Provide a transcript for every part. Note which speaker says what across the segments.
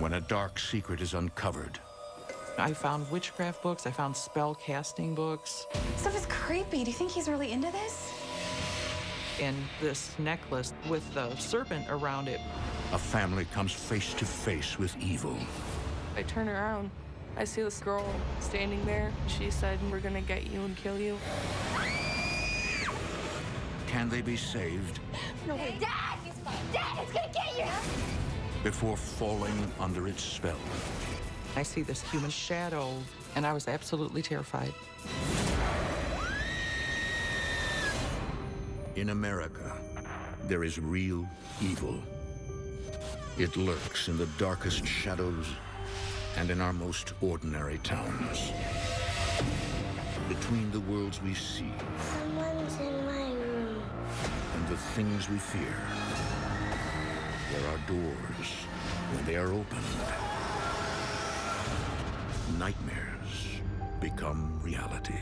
Speaker 1: when a dark secret is uncovered.
Speaker 2: I found witchcraft books, I found spell casting books.
Speaker 3: Stuff is creepy. Do you think he's really into this?
Speaker 2: And this necklace with the serpent around it.
Speaker 1: A family comes face to face with evil.
Speaker 4: I turn around. I see this girl standing there. She said, "We're gonna get you and kill you."
Speaker 1: Can they be saved?
Speaker 5: No way. Dad! Dad, it's gonna get you!
Speaker 1: Before falling under its spell?
Speaker 2: I see this human shadow, and I was absolutely terrified.
Speaker 1: In America, there is real evil. It lurks in the darkest shadows and in our most ordinary towns. Between the worlds we see
Speaker 5: Someone's in my room.
Speaker 1: and the things we fear, there are doors. When they are opened, nightmares become reality.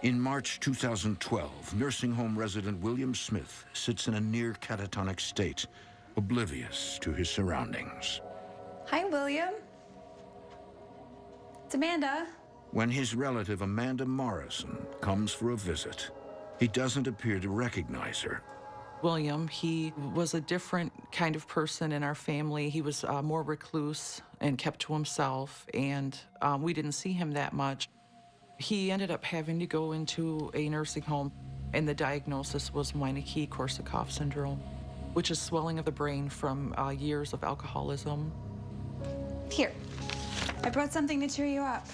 Speaker 1: In March 2012, nursing home resident William Smith sits in a near catatonic state, oblivious to his surroundings.
Speaker 3: Hi, William. It's Amanda.
Speaker 1: When his relative Amanda Morrison comes for a visit, he doesn't appear to recognize her.
Speaker 2: William, he was a different kind of person in our family. He was more recluse and kept to himself, and we didn't see him that much. He ended up having to go into a nursing home, and the diagnosis was Wernicke-Korsakoff syndrome, which is swelling of the brain from years of alcoholism.
Speaker 3: Here, I brought something to cheer you up.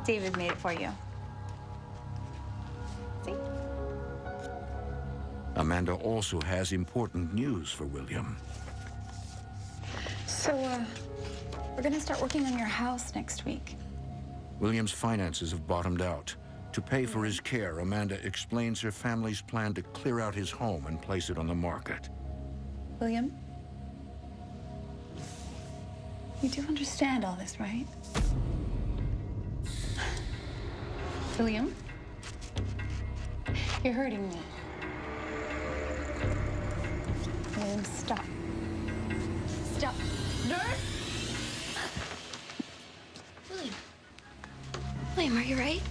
Speaker 3: David made it for you. See?
Speaker 1: Amanda also has important news for William.
Speaker 3: So, we're gonna start working on your house next week.
Speaker 1: William's finances have bottomed out. To pay for his care, Amanda explains her family's plan to clear out his home and place it on the market.
Speaker 3: William? You do understand all this, right? William? You're hurting me. William, stop. Stop. Nurse!
Speaker 5: William, are you right?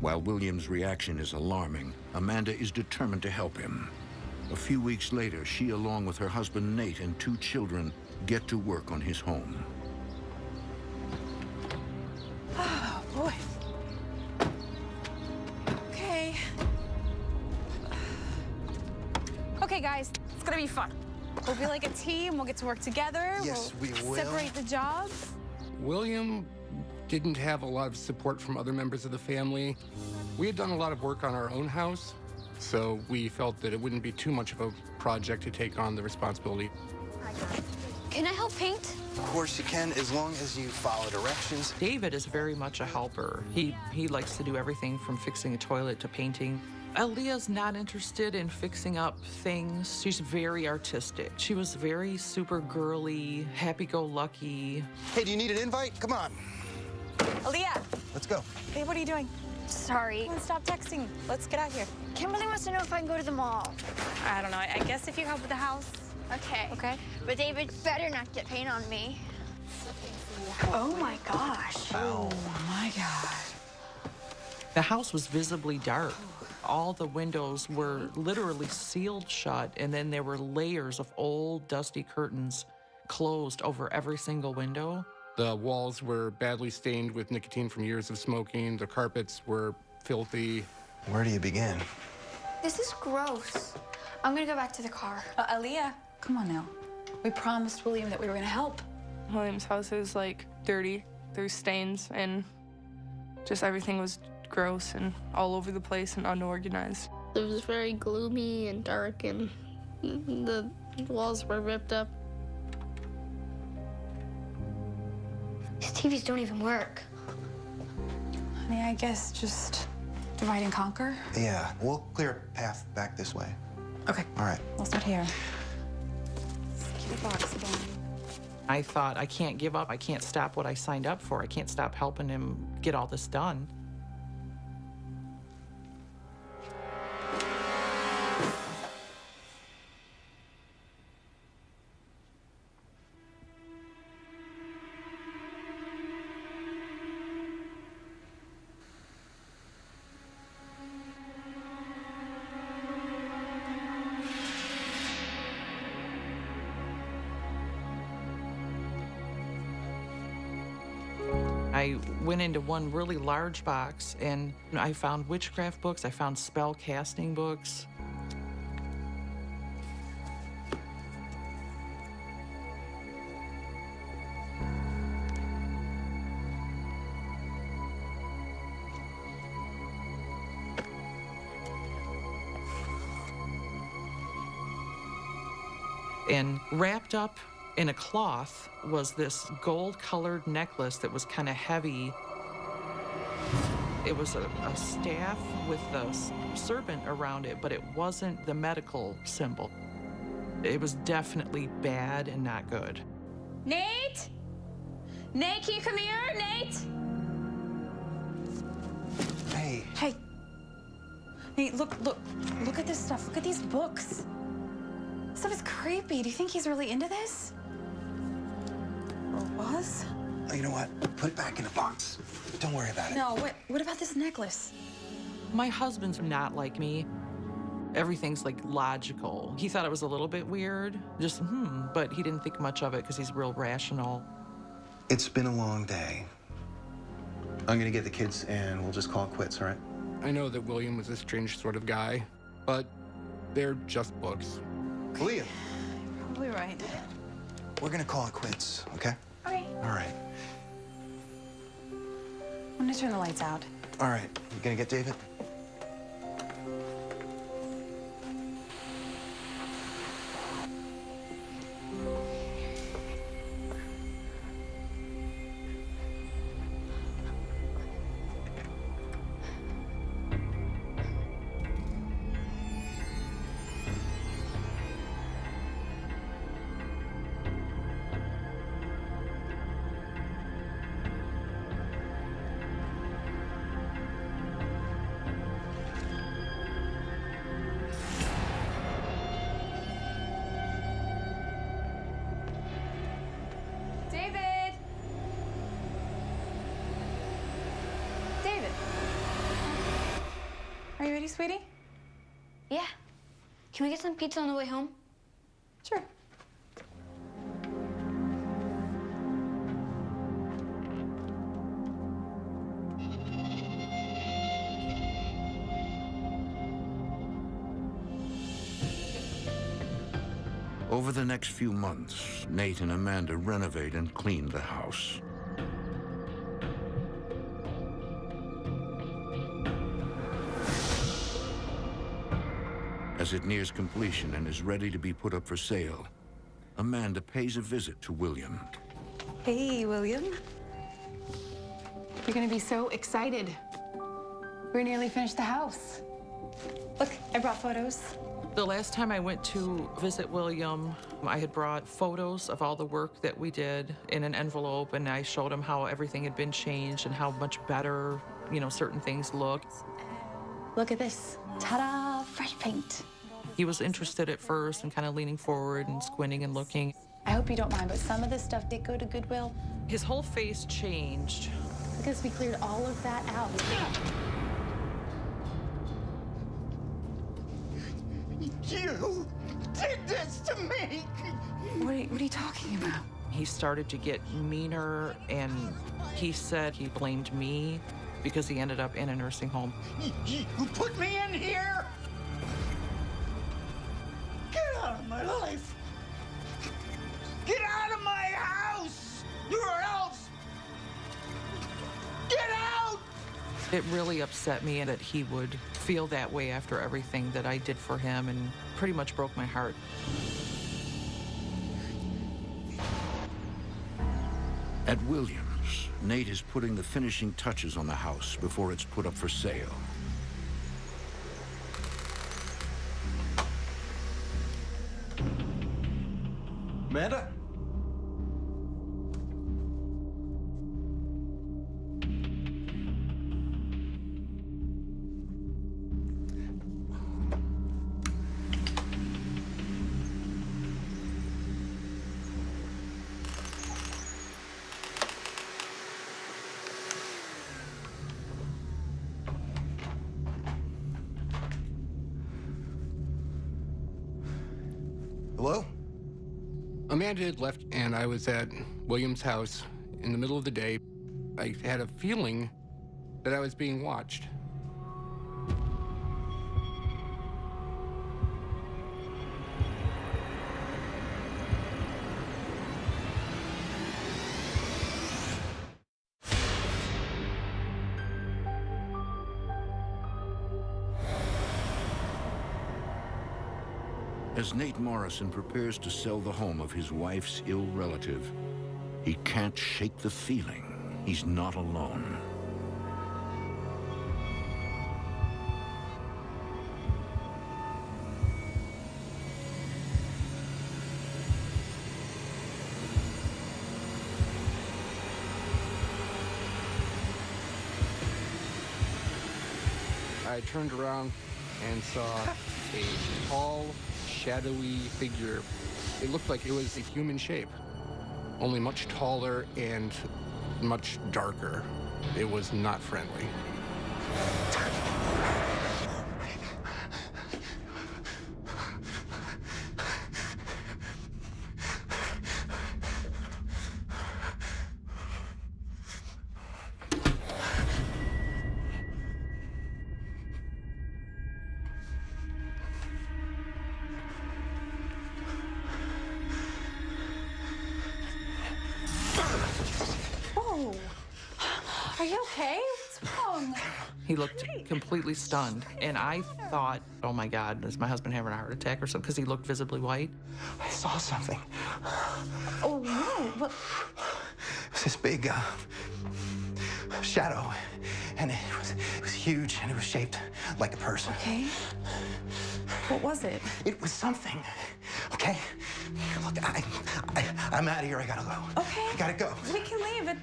Speaker 1: While William's reaction is alarming, Amanda is determined to help him. A few weeks later, she, along with her husband Nate and 2 children, get to work on his home.
Speaker 3: Oh, boy. Okay. Okay, guys, it's gonna be fun. We'll be like a team, we'll get to work together.
Speaker 6: Yes, we will.
Speaker 3: Separate the jobs.
Speaker 7: William didn't have a lot of support from other members of the family. We had done a lot of work on our own house, so we felt that it wouldn't be too much of a project to take on the responsibility.
Speaker 5: Can I help paint?
Speaker 6: Of course you can, as long as you follow directions.
Speaker 2: David is very much a helper. He likes to do everything from fixing a toilet to painting. Aaliyah's not interested in fixing up things. She's very artistic. She was very super girly, happy-go-lucky.
Speaker 6: Hey, do you need an invite? Come on.
Speaker 3: Aaliyah,
Speaker 6: Let's go.
Speaker 3: hey, what are you doing?
Speaker 5: Sorry.
Speaker 3: Come on, stop texting. Let's get out here.
Speaker 5: Kimberly wants to know if I can go to the mall.
Speaker 3: I don't know. I guess if you help with the house.
Speaker 5: Okay.
Speaker 3: Okay.
Speaker 5: But David better not get paint on me.
Speaker 3: Oh my gosh.
Speaker 6: Ow.
Speaker 3: Oh my God.
Speaker 2: The house was visibly dark. All the windows were literally sealed shut, and then there were layers of old, dusty curtains closed over every single window.
Speaker 7: The walls were badly stained with nicotine from years of smoking. The carpets were filthy.
Speaker 6: Where do you begin?
Speaker 5: This is gross. I'm gonna go back to the car.
Speaker 3: Aaliyah, come on now. We promised William that we were gonna help.
Speaker 4: William's house is like dirty. There's stains and just everything was gross and all over the place and unorganized.
Speaker 8: It was very gloomy and dark, and the walls were ripped up.
Speaker 5: These TVs don't even work.
Speaker 3: I mean, I guess just divide and conquer.
Speaker 6: Yeah, we'll clear a path back this way.
Speaker 3: Okay,
Speaker 6: All right.
Speaker 3: we'll start here. Let's get the box again.
Speaker 2: I thought, I can't give up. I can't stop what I signed up for. I can't stop helping him get all this done. I went into one really large box and I found witchcraft books, I found spell casting books. And wrapped up in a cloth was this gold-colored necklace that was kind of heavy. It was a staff with a serpent around it, but it wasn't the medical symbol. It was definitely bad and not good.
Speaker 3: Nate? Nate, can you come here? Nate?
Speaker 6: Hey.
Speaker 3: Hey. Nate, look at this stuff. Look at these books. This stuff is creepy. Do you think he's really into this? Or was?
Speaker 6: Oh, you know what? Put it back in the box. Don't worry about it.
Speaker 3: No, what about this necklace?
Speaker 2: My husband's not like me. Everything's like logical. He thought it was a little bit weird, just but he didn't think much of it because he's real rational.
Speaker 6: It's been a long day. I'm gonna get the kids and we'll just call it quits, all right?
Speaker 7: I know that William was a strange sort of guy, but they're just books.
Speaker 6: William,
Speaker 3: Probably right.
Speaker 6: we're gonna call it quits, okay?
Speaker 3: Okay.
Speaker 6: All right.
Speaker 3: I'm gonna turn the lights out.
Speaker 6: All right. You gonna get David?
Speaker 3: David! David! Are you ready, sweetie?
Speaker 5: Yeah. Can we get some pizza on the way home?
Speaker 3: Sure.
Speaker 1: Over the next few months, Nate and Amanda renovate and clean the house. As it nears completion and is ready to be put up for sale, Amanda pays a visit to William.
Speaker 3: Hey, William. You're gonna be so excited. We're nearly finished the house. Look, I brought photos.
Speaker 2: The last time I went to visit William, I had brought photos of all the work that we did in an envelope, and I showed him how everything had been changed and how much better, certain things looked.
Speaker 3: Look at this. Ta-da! Fresh paint.
Speaker 2: He was interested at first and kind of leaning forward and squinting and looking.
Speaker 3: I hope you don't mind, but some of this stuff did go to Goodwill
Speaker 2: His whole face changed.
Speaker 3: because we cleared all of that out.
Speaker 9: You did this to me!
Speaker 3: What are you talking about?
Speaker 2: He started to get meaner, and he said he blamed me because he ended up in a nursing home.
Speaker 9: You put me in here? Get out of my life! Get out of my house! Or else! Get out!
Speaker 2: It really upset me that he would feel that way after everything that I did for him, and pretty much broke my heart.
Speaker 1: At Williams, Nate is putting the finishing touches on the house before it's put up for sale.
Speaker 6: Amanda? Hello?
Speaker 7: Amanda had left, and I was at William's house in the middle of the day. I had a feeling that I was being watched.
Speaker 1: As Nate Morrison prepares to sell the home of his wife's ill relative, he can't shake the feeling he's not alone.
Speaker 7: I turned around and saw a tall, shadowy figure. It looked like it was a human shape, only much taller and much darker. It was not friendly.
Speaker 3: Oh, are you okay? What's wrong?
Speaker 2: He looked completely stunned, and I thought, oh my God, is my husband having a heart attack or something? Because he looked visibly white.
Speaker 6: I saw something.
Speaker 3: Oh no! What?
Speaker 6: It was this big shadow, and it was huge, and it was shaped like a person.
Speaker 3: Okay. What was it?
Speaker 6: It was something. Okay. Look, I'm out of here. I gotta go.
Speaker 3: Okay.
Speaker 6: I gotta go.
Speaker 3: We can leave.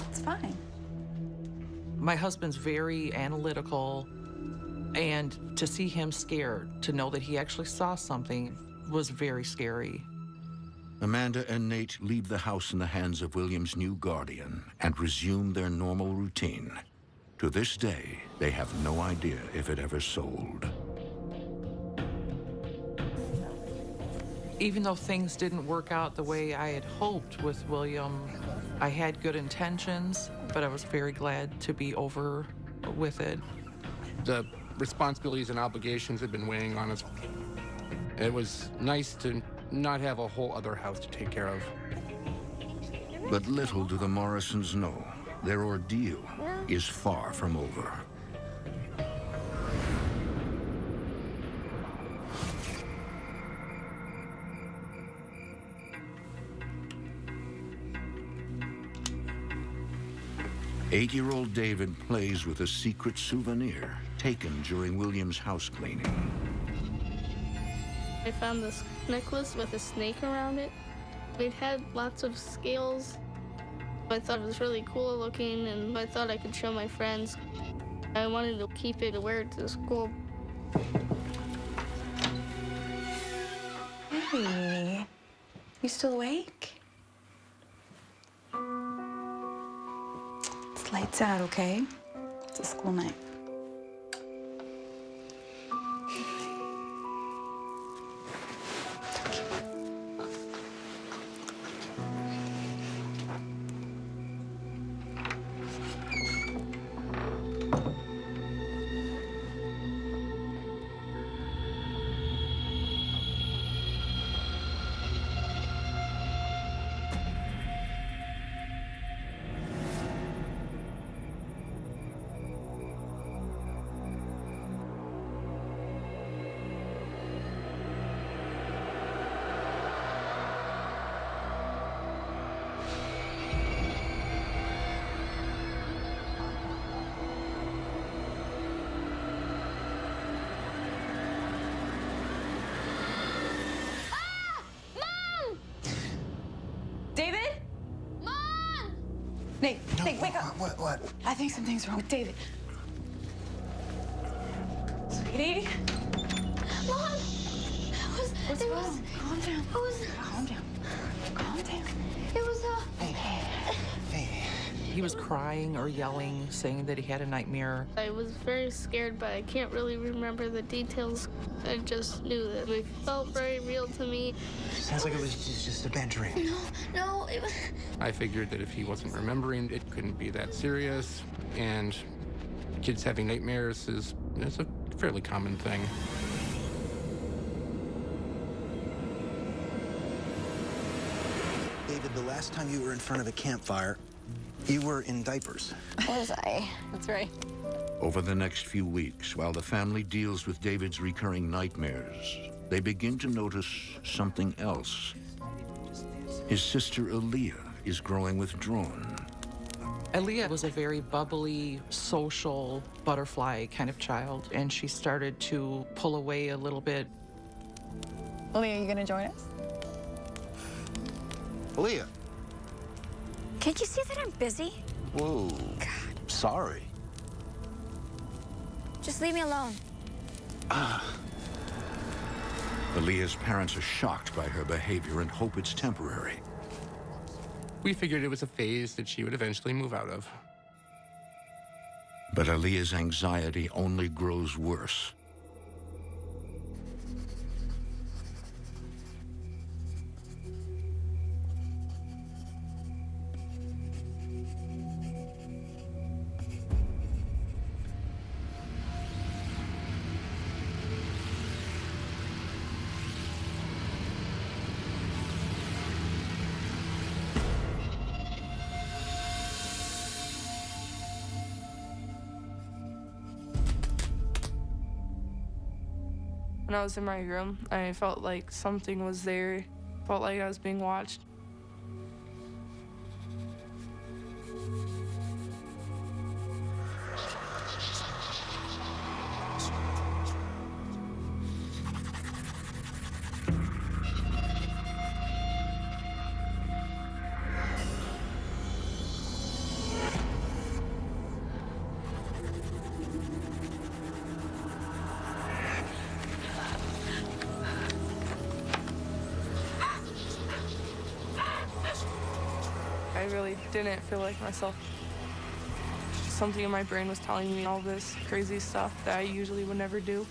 Speaker 3: It's fine.
Speaker 2: My husband's very analytical, and to see him scared, to know that he actually saw something, was very scary.
Speaker 1: Amanda and Nate leave the house in the hands of William's new guardian and resume their normal routine. To this day, they have no idea if it ever sold.
Speaker 2: Even though things didn't work out the way I had hoped with William, I had good intentions, but I was very glad to be over with it.
Speaker 7: The responsibilities and obligations had been weighing on us. It was nice to not have a whole other house to take care of.
Speaker 1: But little do the Morrisons know, their ordeal is far from over. Eight-year-old David plays with a secret souvenir taken during William's house cleaning.
Speaker 8: I found this necklace with a snake around it. It had lots of scales. I thought it was really cool looking, and I thought I could show my friends. I wanted to keep it to wear it to school.
Speaker 3: Hey, you still awake? It's lights out, okay? It's a school night. David?
Speaker 5: Mom!
Speaker 3: Nate, wake up.
Speaker 6: What?
Speaker 3: I think something's wrong with David. Sweetie?
Speaker 5: Mom!
Speaker 3: What's wrong? Calm down.
Speaker 5: It was,
Speaker 3: Calm down. Calm down.
Speaker 5: it was,
Speaker 6: Hey,
Speaker 2: He was crying or yelling, saying that he had a nightmare.
Speaker 8: I was very scared, but I can't really remember the details. I just knew that it felt very real to me.
Speaker 6: Sounds like it was just a bad dream.
Speaker 5: No, it was.
Speaker 7: I figured that if he wasn't remembering, it couldn't be that serious, and kids having nightmares is a fairly common thing.
Speaker 6: David, the last time you were in front of a campfire, you were in diapers.
Speaker 5: Was I? That's right.
Speaker 1: Over the next few weeks, while the family deals with David's recurring nightmares, they begin to notice something else. His sister Aaliyah is growing withdrawn.
Speaker 2: Aaliyah was a very bubbly, social, butterfly kind of child, and she started to pull away a little bit.
Speaker 3: Aaliyah, you gonna join us?
Speaker 6: Aaliyah.
Speaker 5: Can't you see that I'm busy?
Speaker 6: Whoa. Sorry.
Speaker 5: Just leave me alone.
Speaker 1: Aaliyah's parents are shocked by her behavior and hope it's temporary.
Speaker 7: We figured it was a phase that she would eventually move out of.
Speaker 1: But Aaliyah's anxiety only grows worse.
Speaker 4: When I was in my room, I felt like something was there. Felt like I was being watched. I really didn't feel like myself. Something in my brain was telling me all this crazy stuff that I usually would never do.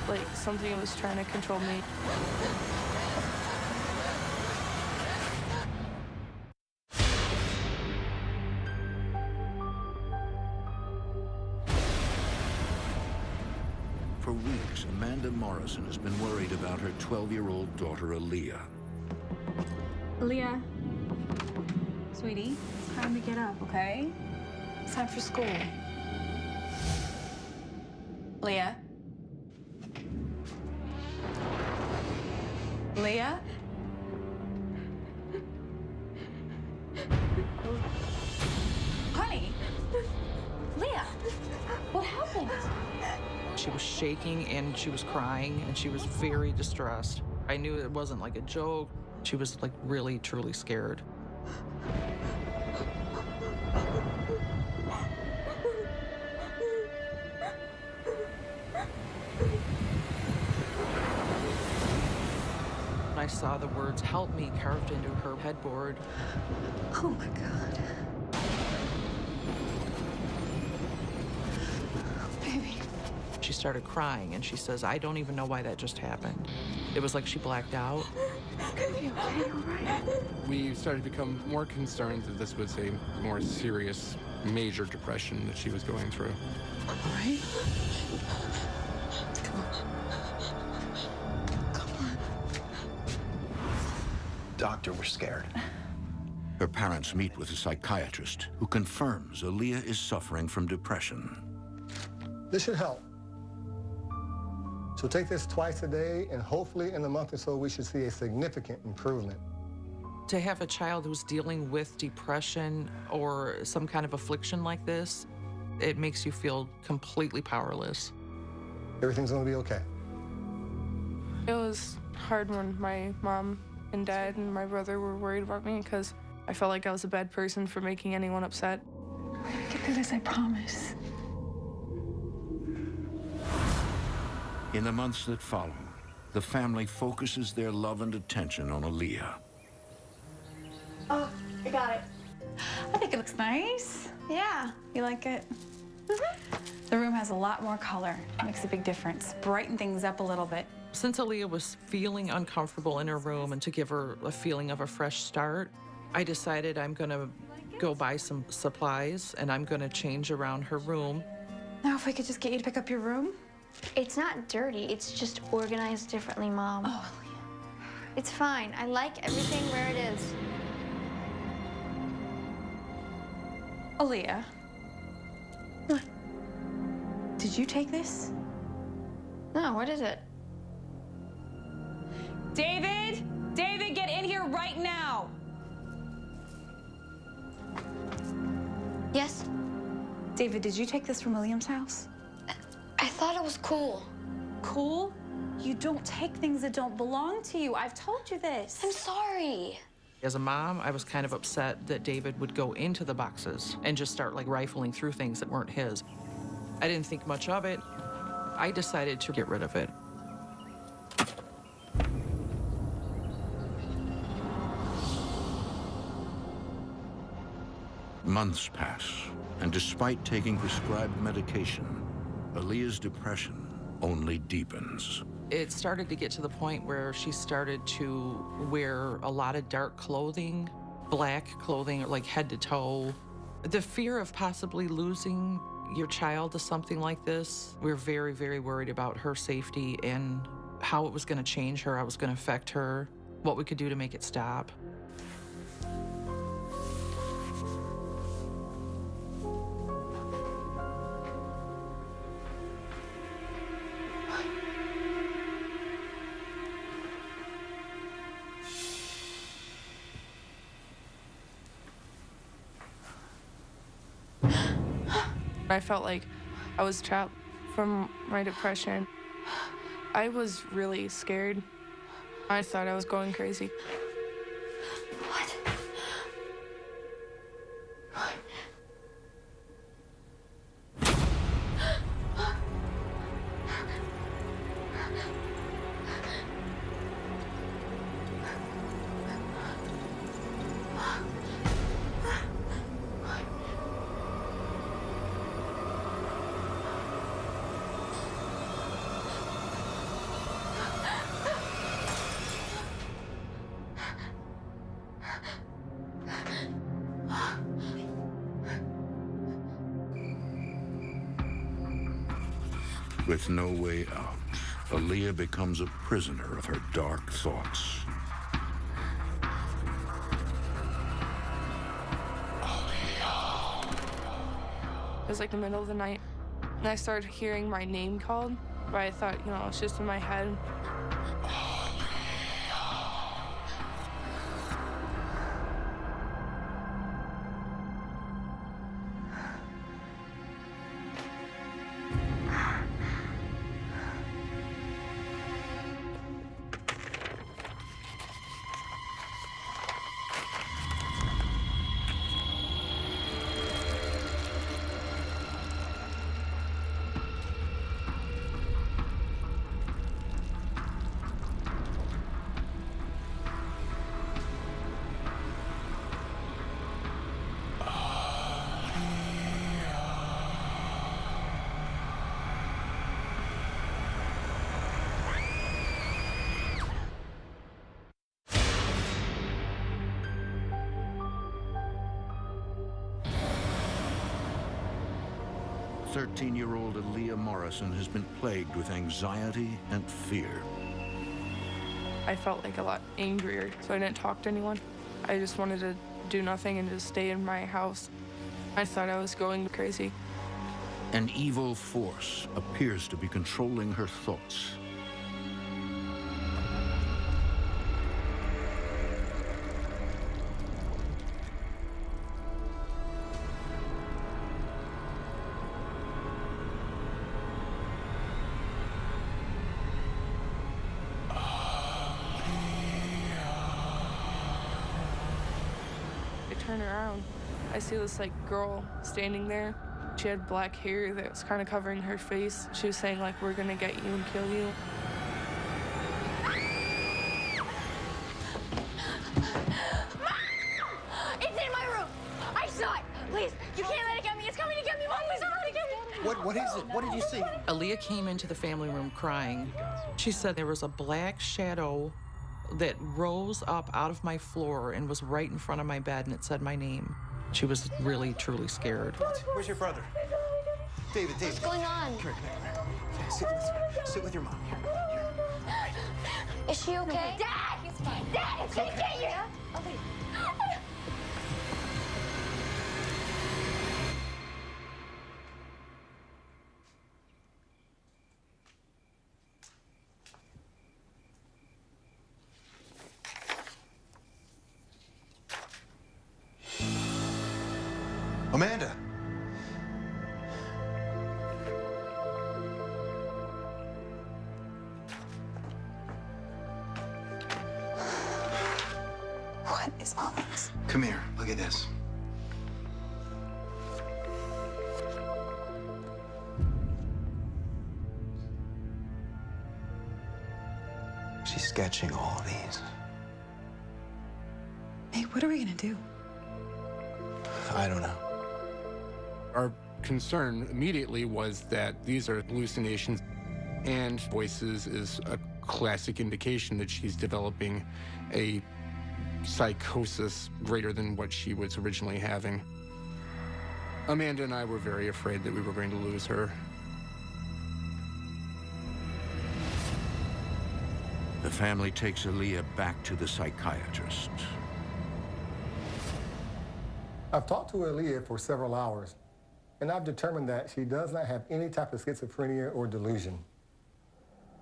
Speaker 4: Like something was trying to control me.
Speaker 1: For weeks, Amanda Morrison has been worried about her 12-year-old daughter, Aaliyah.
Speaker 3: Aaliyah. Sweetie, it's time to get up, okay? It's time for school. Aaliyah. Aaliyah? Honey? Aaliyah, what happened?
Speaker 2: She was shaking and she was crying and she was very distressed. I knew it wasn't like a joke. She was like really, truly scared. I saw the words "help me" carved into her headboard.
Speaker 3: Oh my God. Baby.
Speaker 2: She started crying and she says, "I don't even know why that just happened." It was like she blacked out.
Speaker 3: It's gonna be okay, all right?
Speaker 7: We started to become more concerned that this was a more serious, major depression that she was going through.
Speaker 3: All right? Come on. Come on.
Speaker 6: Doctor, we're scared.
Speaker 1: Her parents meet with a psychiatrist who confirms Aaliyah is suffering from depression.
Speaker 10: This should help. So take this twice a day, and hopefully in a month or so, we should see a significant improvement.
Speaker 2: To have a child who's dealing with depression or some kind of affliction like this, it makes you feel completely powerless.
Speaker 10: Everything's gonna be okay.
Speaker 4: It was hard when my mom and dad and my brother were worried about me because I felt like I was a bad person for making anyone upset.
Speaker 3: We're gonna get through this, I promise.
Speaker 1: In the months that follow, the family focuses their love and attention on Aaliyah.
Speaker 5: Oh, I got it.
Speaker 3: I think it looks nice.
Speaker 5: Yeah.
Speaker 3: You like it? The room has a lot more color. Makes a big difference. Brighten things up a little bit.
Speaker 2: Since Aaliyah was feeling uncomfortable in her room and to give her a feeling of a fresh start, I decided I'm gonna go buy some supplies and I'm gonna change around her room.
Speaker 3: Now, if I could just get you to pick up your room.
Speaker 5: It's not dirty. It's just organized differently, Mom.
Speaker 3: Oh,
Speaker 5: It's fine. I like everything where it is.
Speaker 3: Aaliyah.
Speaker 5: What?
Speaker 3: Did you take this?
Speaker 5: No, what is it?
Speaker 3: David! David, get in here right now!
Speaker 5: Yes?
Speaker 3: David, did you take this from William's house?
Speaker 5: I thought it was cool.
Speaker 3: Cool? You don't take things that don't belong to you. I've told you this.
Speaker 5: I'm sorry.
Speaker 2: As a mom, I was kind of upset that David would go into the boxes and just start like rifling through things that weren't his. I didn't think much of it. I decided to get rid of it.
Speaker 1: Months pass, and despite taking prescribed medication, Aaliyah's depression only deepens.
Speaker 2: It started to get to the point where she started to wear a lot of dark clothing, black clothing, like head to toe. The fear of possibly losing your child to something like this, we were very, very worried about her safety and how it was going to change her, how it was going to affect her, what we could do to make it stop.
Speaker 4: I felt like I was trapped from my depression. I was really scared. I thought I was going crazy.
Speaker 5: What?
Speaker 1: With no way out, Aaliyah becomes a prisoner of her dark thoughts.
Speaker 4: It was like the middle of the night, and I started hearing my name called, but I thought, you know, it's just in my head.
Speaker 1: Thirteen-year-old Aaliyah Morrison has been plagued with anxiety and fear.
Speaker 4: I felt like a lot angrier, so I didn't talk to anyone. I just wanted to do nothing and just stay in my house. I thought I was going crazy.
Speaker 1: An evil force appears to be controlling her thoughts.
Speaker 4: I turn around, I see this like girl standing there. She had black hair that was kind of covering her face. She was saying like, "We're gonna get you and kill you."
Speaker 9: What is it? What did you see?
Speaker 2: Aaliyah came into the family room crying. She said there was a black shadow that rose up out of my floor and was right in front of my bed, and it said my name. She was really, truly scared.
Speaker 9: Where's your brother? David.
Speaker 5: What's going on?
Speaker 9: Come here. Sit with your mom. Here.
Speaker 5: Is she okay? Dad! He's fine. Dad, it's gonna get you!
Speaker 6: Amanda!
Speaker 3: What is all this?
Speaker 6: Come here, look at this. She's sketching all of these.
Speaker 3: Nate, what are we gonna do?
Speaker 6: I don't know.
Speaker 7: Our concern immediately was that these are hallucinations, and voices is a classic indication that she's developing a psychosis greater than what she was originally having. Amanda and I were very afraid that we were going to lose her.
Speaker 1: The family takes Aaliyah back to the psychiatrist.
Speaker 10: I've talked to Aaliyah for several hours, and I've determined that she does not have any type of schizophrenia or delusion.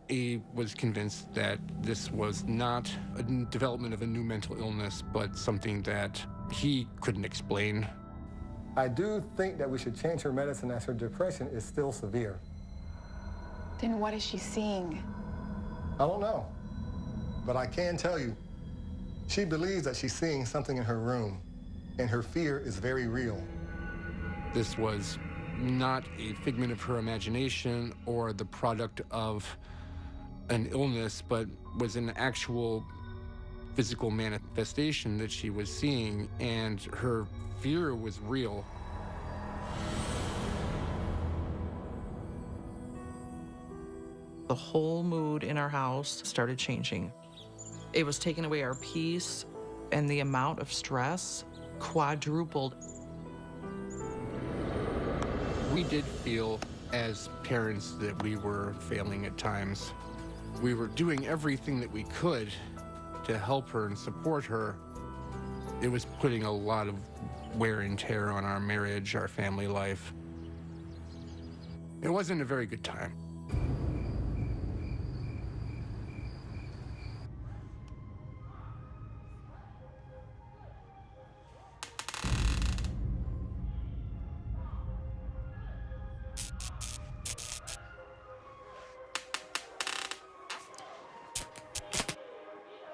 Speaker 7: He was convinced that this was not a development of a new mental illness, but something that he couldn't explain.
Speaker 10: I do think that we should change her medicine as her depression is still severe.
Speaker 3: Then what is she seeing?
Speaker 10: I don't know, but I can tell you, she believes that she's seeing something in her room, and her fear is very real.
Speaker 7: This was not a figment of her imagination or the product of an illness, but was an actual physical manifestation that she was seeing, and her fear was real.
Speaker 2: The whole mood in our house started changing. It was taking away our peace, and the amount of stress quadrupled.
Speaker 7: We did feel as parents that we were failing at times. We were doing everything that we could to help her and support her. It was putting a lot of wear and tear on our marriage, our family life. It wasn't a very good time.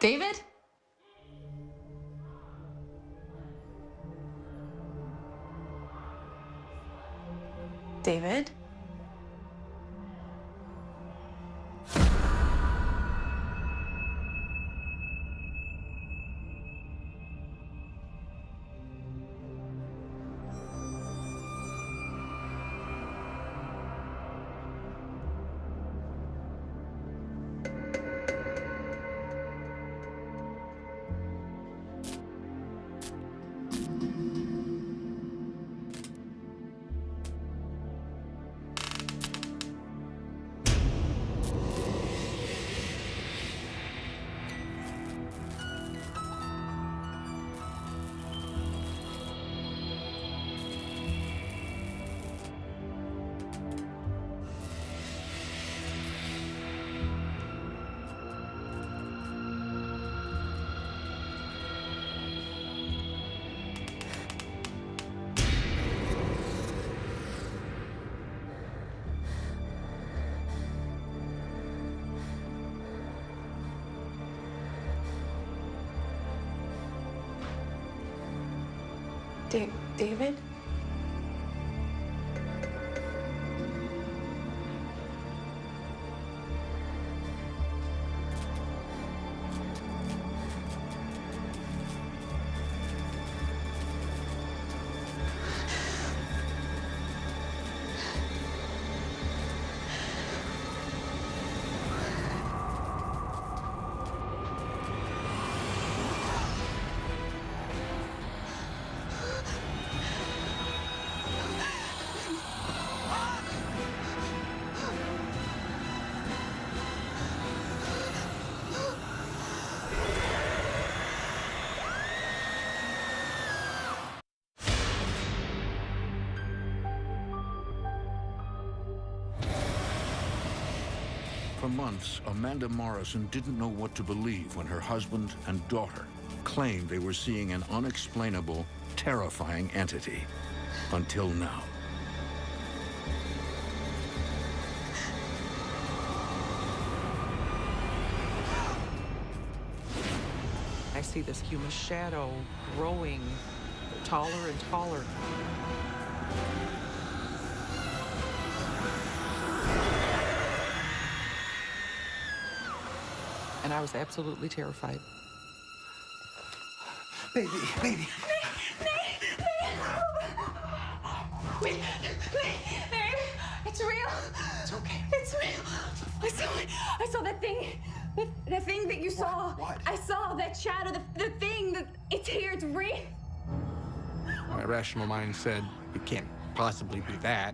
Speaker 3: David? David? David?
Speaker 1: For months, Amanda Morrison didn't know what to believe when her husband and daughter claimed they were seeing an unexplainable, terrifying entity. Until now.
Speaker 2: I see this human shadow growing taller and taller. And I was absolutely terrified.
Speaker 9: Baby, baby.
Speaker 3: Wait, babe, it's real.
Speaker 9: It's okay.
Speaker 3: It's real. I saw it. I saw that thing. The thing that you saw.
Speaker 9: What?
Speaker 3: I saw that shadow. The thing. It's here. It's real.
Speaker 7: My rational mind said, it can't possibly be that.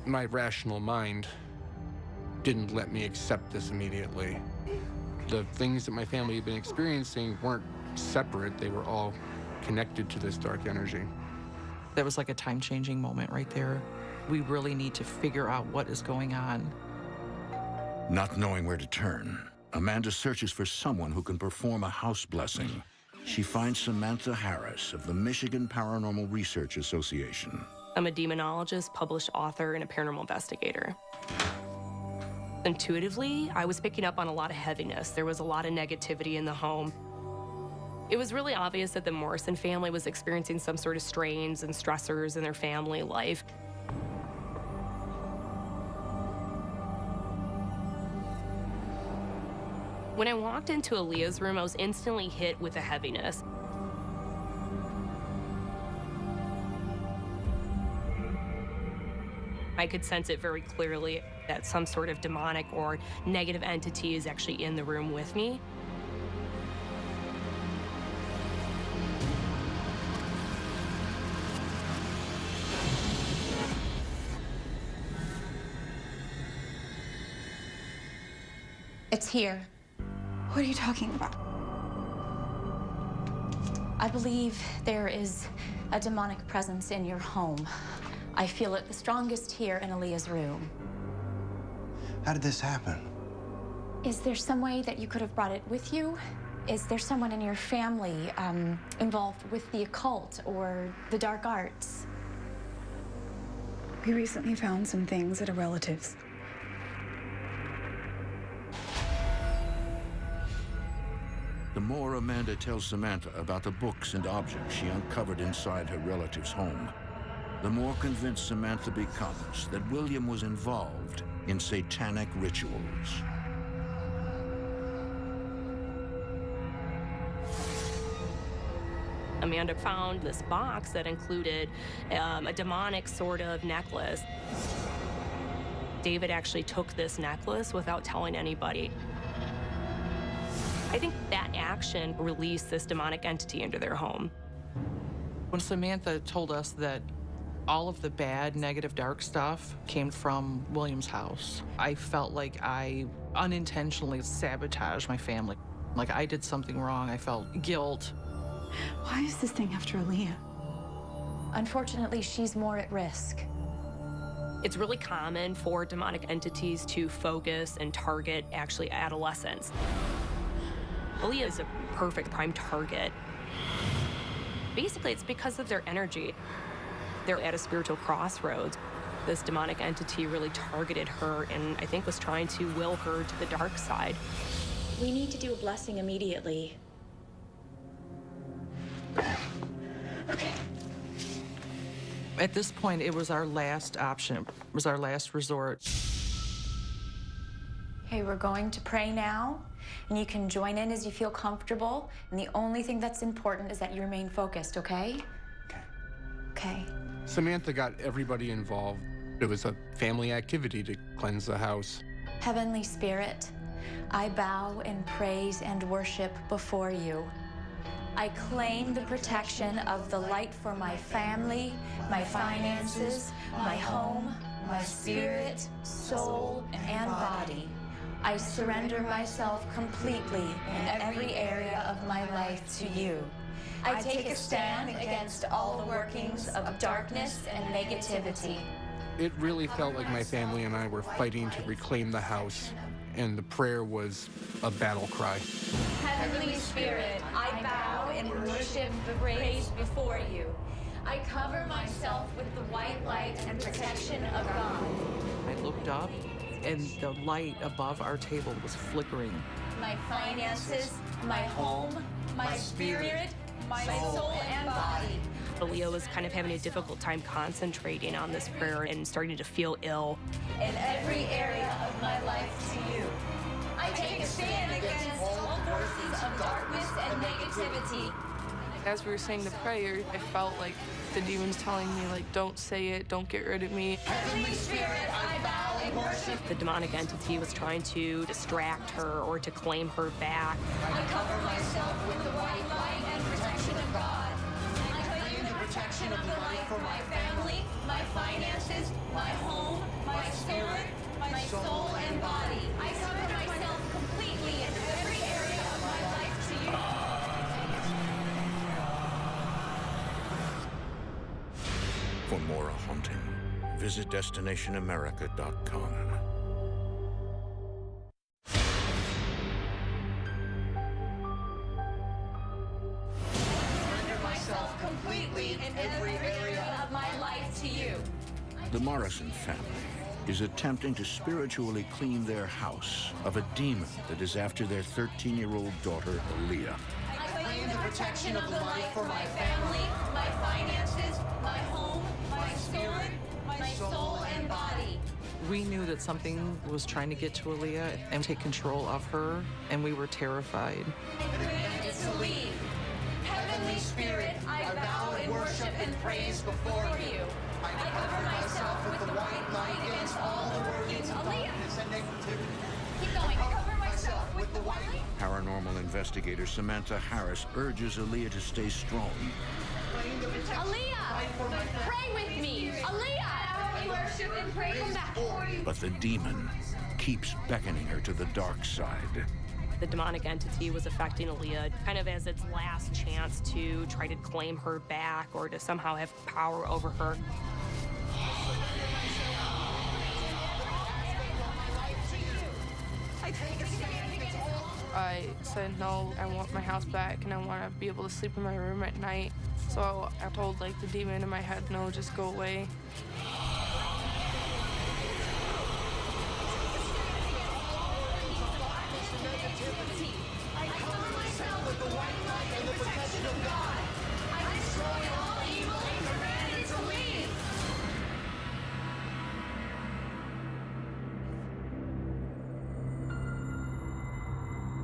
Speaker 7: My rational mind didn't let me accept this immediately. The things that my family had been experiencing weren't separate. They were all connected to this dark energy.
Speaker 2: That was like a time-changing moment right there. We really need to figure out what is going on.
Speaker 1: Not knowing where to turn, Amanda searches for someone who can perform a house blessing. She finds Samantha Harris of the Michigan Paranormal Research Association.
Speaker 11: I'm a demonologist, published author, and a paranormal investigator. Intuitively, I was picking up on a lot of heaviness. There was a lot of negativity in the home. It was really obvious that the Morrison family was experiencing some sort of strains and stressors in their family life. When I walked into Aaliyah's room, I was instantly hit with a heaviness. I could sense it very clearly that some sort of demonic or negative entity is actually in the room with me.
Speaker 3: It's here. What are you talking about? I believe there is a demonic presence in your home. I feel it the strongest here in Aaliyah's room.
Speaker 6: How did this happen?
Speaker 3: Is there some way that you could have brought it with you? Is there someone in your family involved with the occult or the dark arts?
Speaker 12: We recently found some things at a relative's.
Speaker 1: The more Amanda tells Samantha about the books and objects she uncovered inside her relative's home, the more convinced Samantha becomes that William was involved in satanic rituals.
Speaker 11: Amanda found this box that included a demonic sort of necklace. David actually took this necklace without telling anybody. I think that action released this demonic entity into their home.
Speaker 2: When Samantha told us that all of the bad, negative, dark stuff came from William's house, I felt like I unintentionally sabotaged my family. Like I did something wrong. I felt guilt.
Speaker 12: Why is this thing after Aaliyah?
Speaker 3: Unfortunately, she's more at risk.
Speaker 11: It's really common for demonic entities to focus and target actually adolescents. Aaliyah is a perfect prime target. Basically, it's because of their energy. They're at a spiritual crossroads. This demonic entity really targeted her and I think was trying to will her to the dark side.
Speaker 3: We need to do a blessing immediately. Okay.
Speaker 2: At this point, it was our last option. It was our last resort.
Speaker 3: Okay, we're going to pray now, and you can join in as you feel comfortable. And the only thing that's important is that you remain focused, okay?
Speaker 6: Okay.
Speaker 3: Okay.
Speaker 7: Samantha got everybody involved. It was a family activity to cleanse the house.
Speaker 3: Heavenly Spirit, I bow in praise and worship before you. I claim the protection of the light for my family, my finances, my home, my spirit, soul, and body. I surrender myself completely in every area of my life to you. I take a stand against all the workings of darkness and negativity.
Speaker 7: It really felt like my family and I were fighting to reclaim the house and the prayer was a battle cry.
Speaker 3: Heavenly Spirit, I bow in worship and praise before you. I cover myself with the white light and protection of God.
Speaker 2: I looked up, and the light above our table was flickering.
Speaker 3: My finances, my home, my spirit, my soul and body.
Speaker 11: Aaliyah was kind of having a difficult time concentrating on this prayer and starting to feel ill.
Speaker 3: In every area of my life to you. I take a stand against all forces of darkness and negativity.
Speaker 4: As we were saying the prayer, I felt like the demons telling me, like, don't say it, don't get rid of me.
Speaker 3: Heavenly Spirit, I bow in worship.
Speaker 11: The demonic entity was trying to distract her or to claim her back.
Speaker 3: I cover myself with the white light and protection of God. I claim the protection of the light for my family, my finances, my home, my spirit, my soul and body. I cover myself completely in every area of my life to you.
Speaker 1: For more haunting, visit destinationamerica.com.
Speaker 3: Surrender myself completely in every area of my life to you.
Speaker 1: The Morrison family is attempting to spiritually clean their house of a demon that is after their 13-year-old daughter, Aaliyah.
Speaker 3: I claim the protection of the light for my family, my finances, my home, my spirit, my soul and body.
Speaker 2: We knew that something was trying to get to Aaliyah and take control of her, and we were terrified.
Speaker 3: I command it to leave. Heavenly Spirit, I bow in worship and praise before you. I cover myself with the white light against all the workings of darkness and negativity. Keep going. I cover myself with the white light.
Speaker 1: Paranormal investigator Samantha Harris urges Aaliyah to stay strong.
Speaker 3: Aaliyah, pray with me. Aaliyah, we worship and pray. Come back.
Speaker 1: But the demon keeps beckoning her to the dark side.
Speaker 11: The demonic entity was affecting Aaliyah kind of as its last chance to try to claim her back or to somehow have power over her.
Speaker 4: I said, no, I want my house back and I want to be able to sleep in my room at night. So I told like the demon in my head, no, just go away.
Speaker 3: I cover myself with the white light and the protection of God. I destroy all evil and command it to leave.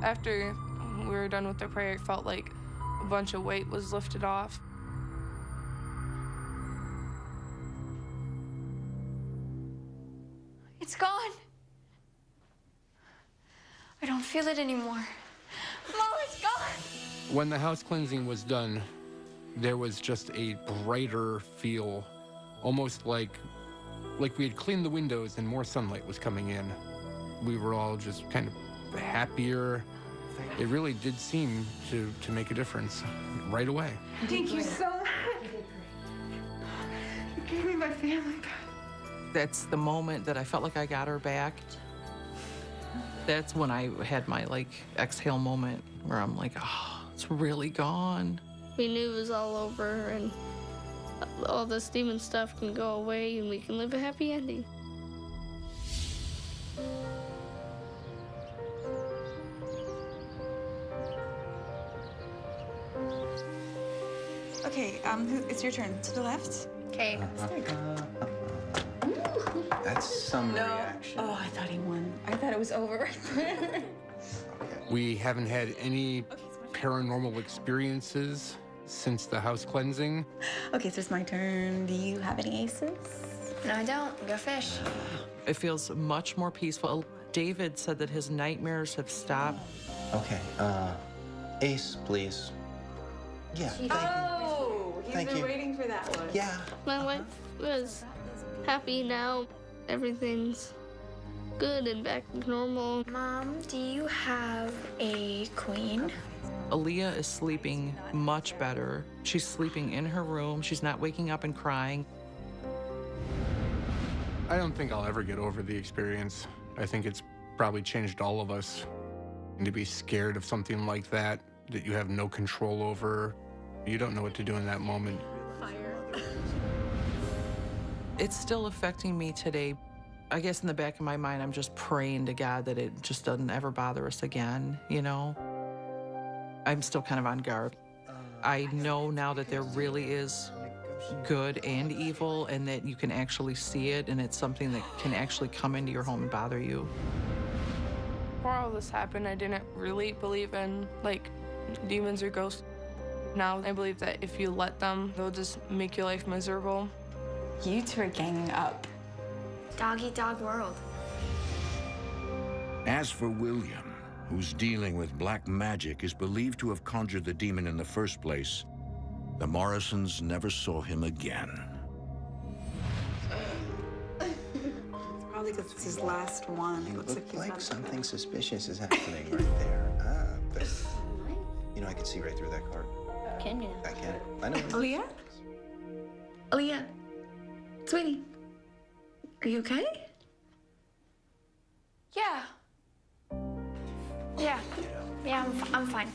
Speaker 4: After we were done with the prayer, it felt like a bunch of weight was lifted off.
Speaker 5: It's gone. I don't feel it anymore. Mom, it's gone.
Speaker 7: When the house cleansing was done, there was just a brighter feel, almost like we had cleaned the windows and more sunlight was coming in. We were all just kind of happier. It really did seem to make a difference right away.
Speaker 12: Thank you so much. You gave me my family back.
Speaker 2: That's the moment that I felt like I got her back. That's when I had my exhale moment where I'm like, oh, it's really gone.
Speaker 8: We knew it was all over and all this demon stuff can go away and we can live a happy ending.
Speaker 12: Okay, it's your turn. To the left.
Speaker 5: Okay.
Speaker 6: That's some reaction.
Speaker 12: Oh, I thought he won. I thought it was over right there.
Speaker 7: We haven't had any paranormal experiences since the house cleansing.
Speaker 12: Okay, so it's my turn. Do you have any aces?
Speaker 5: No, I don't. Go fish.
Speaker 2: It feels much more peaceful. David said that his nightmares have stopped.
Speaker 6: Okay, ace, please. Yeah, thank you.
Speaker 12: Oh, he's
Speaker 6: Thank
Speaker 12: been
Speaker 6: you.
Speaker 12: waiting for that one.
Speaker 6: Yeah.
Speaker 8: My life was happy now. Everything's good and back to normal.
Speaker 5: Mom, do you have a queen?
Speaker 2: Aaliyah is sleeping much better. She's sleeping in her room. She's not waking up and crying.
Speaker 7: I don't think I'll ever get over the experience. I think it's probably changed all of us. And to be scared of something like that you have no control over, you don't know what to do in that moment.
Speaker 2: It's still affecting me today. I guess in the back of my mind, I'm just praying to God that it just doesn't ever bother us again, you know? I'm still kind of on guard. I know now that there really is good and evil, and that you can actually see it, and it's something that can actually come into your home and bother you.
Speaker 4: Before all this happened, I didn't really believe in, like, demons or ghosts. Now I believe that if you let them, they'll just make your life miserable.
Speaker 12: You two are ganging up.
Speaker 5: Dog-eat-dog world.
Speaker 1: As for William, whose dealing with black magic is believed to have conjured the demon in the first place, the Morrisons never saw him again.
Speaker 12: Probably because it's his last one.
Speaker 6: It looks like something suspicious is happening right there. But, you know, I can see right through that card.
Speaker 5: Can you?
Speaker 6: I can. I know.
Speaker 12: Aaliyah? Aaliyah? Sweetie? Are you okay?
Speaker 5: Yeah. Yeah, I'm fine.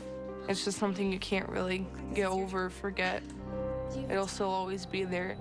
Speaker 4: It's just something you can't really get over or forget. It'll still always be there.